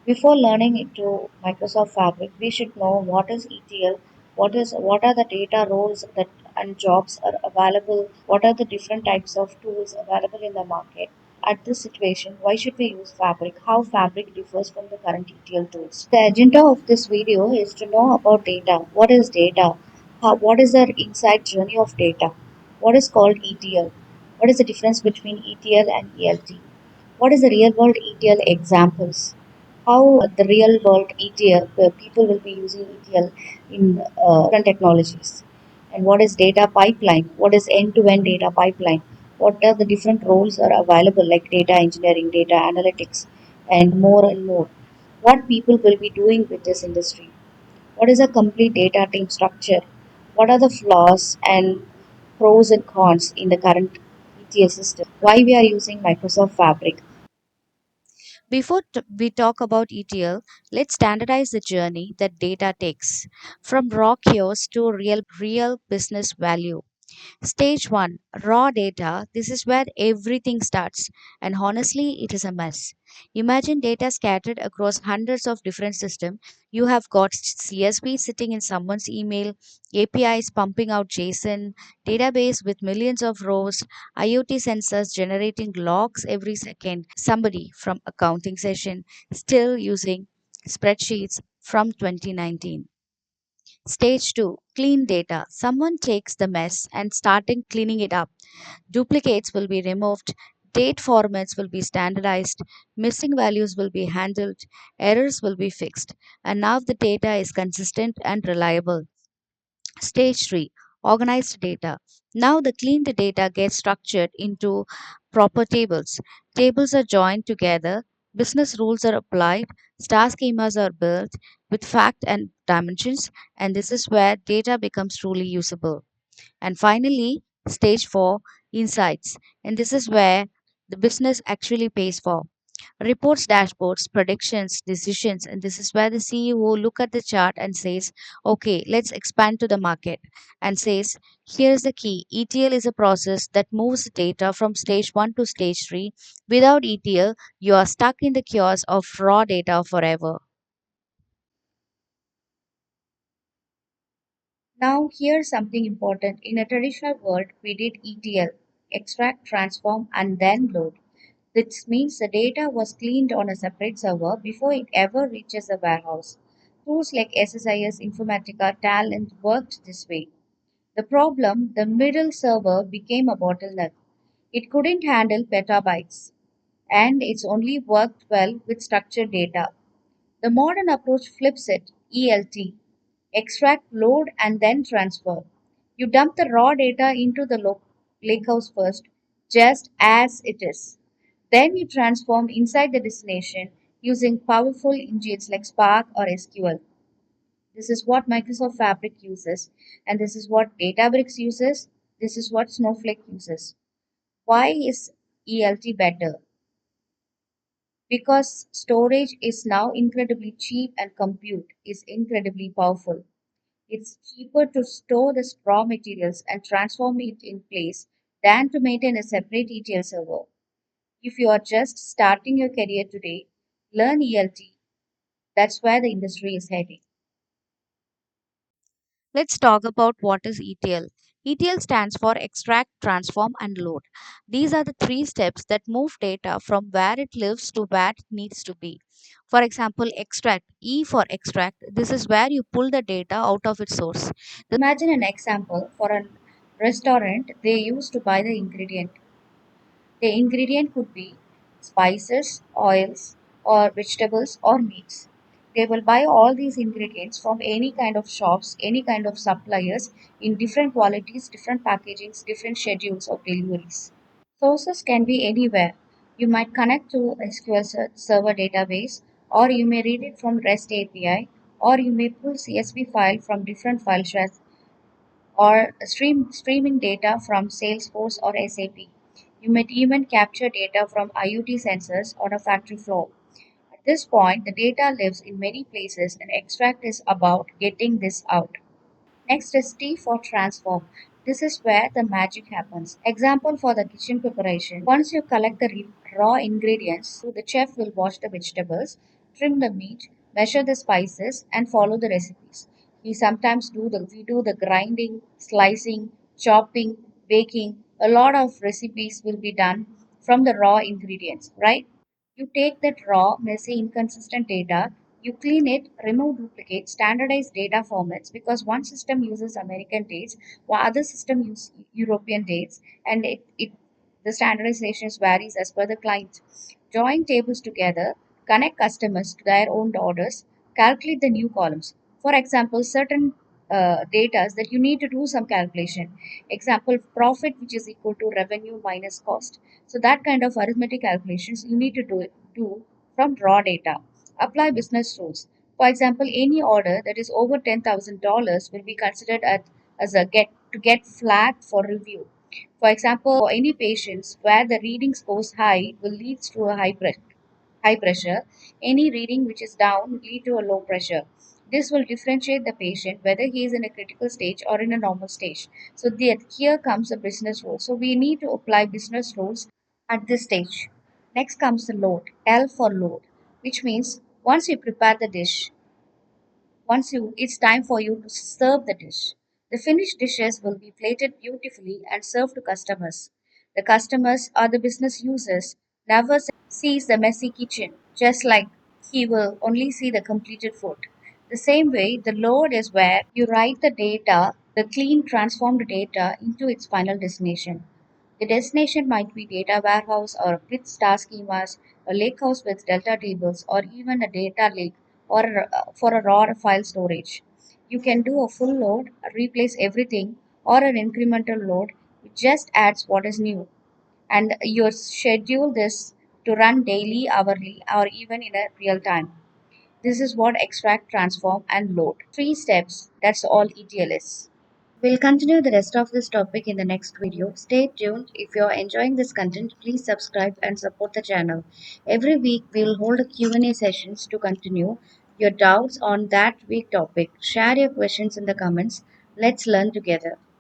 Before learning into Microsoft Fabric, we should know what is ETL, what are the data roles that and jobs are available, what are the different types of tools available in the market. At this situation, why should we use Fabric? How Fabric differs from the current ETL tools. The agenda of this video is to know about data. What is data? What is the inside journey of data? What is called ETL? What is the difference between ETL and ELT? What is the real world ETL examples? How the real world ETL, where people will be using ETL in different technologies? And what is data pipeline? What is end to end data pipeline? What are the different roles are available, like data engineering, data analytics, and more and more? What people will be doing with this industry? What is a complete data team structure? What are the flaws and pros and cons in the current ETL system? Why we are using Microsoft Fabric? Before we talk about ETL, let's standardize the journey that data takes from raw chaos to real business value. Stage 1, raw data. This is where everything starts, and honestly, it is a mess. Imagine data scattered across hundreds of different systems. You have got CSV sitting in someone's email, APIs pumping out JSON, database with millions of rows, IoT sensors generating logs every second, somebody from accounting session still using spreadsheets from 2019. Stage 2, clean data. Someone takes the mess and starting cleaning it up. Duplicates will be removed, date formats will be standardized, missing values will be handled, errors will be fixed, and now the data is consistent and reliable. Stage 3, organized data. Now the cleaned data gets structured into proper tables. Tables are joined together, business rules are applied, star schemas are built with fact and dimensions, and this is where data becomes truly usable. And finally, stage 4, insights. And this is where the business actually pays for. Reports, dashboards, predictions, decisions. And this is where the CEO look at the chart and says, okay, let's expand to the market. And says, here's the key. ETL is a process that moves data from stage 1 to stage 3. Without ETL, you are stuck in the chaos of raw data forever. Now, here's something important. In a traditional world, we did ETL, extract, transform, and then load. This means the data was cleaned on a separate server before it ever reaches the warehouse. Tools like SSIS, Informatica, Talent worked this way. The problem, the middle server became a bottleneck. It couldn't handle petabytes, and it's only worked well with structured data. The modern approach flips it, ELT, extract, load, and then transfer. You dump the raw data into the lakehouse first, just as it is. Then you transform inside the destination using powerful engines like Spark or SQL. This is what Microsoft Fabric uses, and this is what Databricks uses. This is what Snowflake uses. Why is ELT better? Because storage is now incredibly cheap and compute is incredibly powerful. It's cheaper to store the raw materials and transform it in place than to maintain a separate ETL server. If you are just starting your career today, learn ELT. That's where the industry is heading. Let's talk about what is ETL. ETL stands for extract, transform, and load. These are the three steps that move data from where it lives to where it needs to be. For example, extract, E for extract, this is where you pull the data out of its source. Imagine an example for a restaurant, they used to buy the ingredient. The ingredient could be spices, oils, or vegetables or meats. They will buy all these ingredients from any kind of shops, any kind of suppliers in different qualities, different packagings, different schedules of deliveries. Sources can be anywhere. You might connect to SQL server database, or you may read it from REST API, or you may pull CSV file from different file shares or streaming data from Salesforce or SAP. You might even capture data from IoT sensors on a factory floor. At this point, the data lives in many places and extract is about getting this out. Next is T for transform. This is where the magic happens. Example for the kitchen preparation. Once you collect the raw ingredients, so the chef will wash the vegetables, trim the meat, measure the spices, and follow the recipes. We do the grinding, slicing, chopping, baking. A lot of recipes will be done from the raw ingredients, right? You take that raw, messy, inconsistent data, you clean it, remove duplicates, standardize data formats because one system uses American dates, while other system use European dates, and the standardizations varies as per the client. Join tables together, connect customers to their own orders, calculate the new columns. For example, certain data that you need to do some calculation. Example, profit which is equal to revenue minus cost. So that kind of arithmetic calculations you need to do from raw data. Apply business rules. For example, any order that is over $10,000 will be considered as a get flagged for review. For example, for any patients where the reading scores high will lead to a high pressure. Any reading which is down will lead to a low pressure. This will differentiate the patient whether he is in a critical stage or in a normal stage. So here comes the business rule. So we need to apply business rules at this stage. Next comes the load, L for load, which means once you it's time for you to serve the dish. The finished dishes will be plated beautifully and served to customers. The customers or the business users never sees the messy kitchen, just like he will only see the completed food. The same way, the load is where you write the data, the clean transformed data into its final destination. The destination might be data warehouse or with star schemas, a lakehouse with delta tables, or even a data lake for a raw file storage. You can do a full load, replace everything, or an incremental load which just adds what is new. And you schedule this to run daily, hourly, or even in a real time. This is what extract, transform, and load. Three steps. That's all ETL is. We'll continue the rest of this topic in the next video. Stay tuned. If you're enjoying this content, please subscribe and support the channel. Every week, we'll hold a Q&A sessions to continue your doubts on that week topic. Share your questions in the comments. Let's learn together.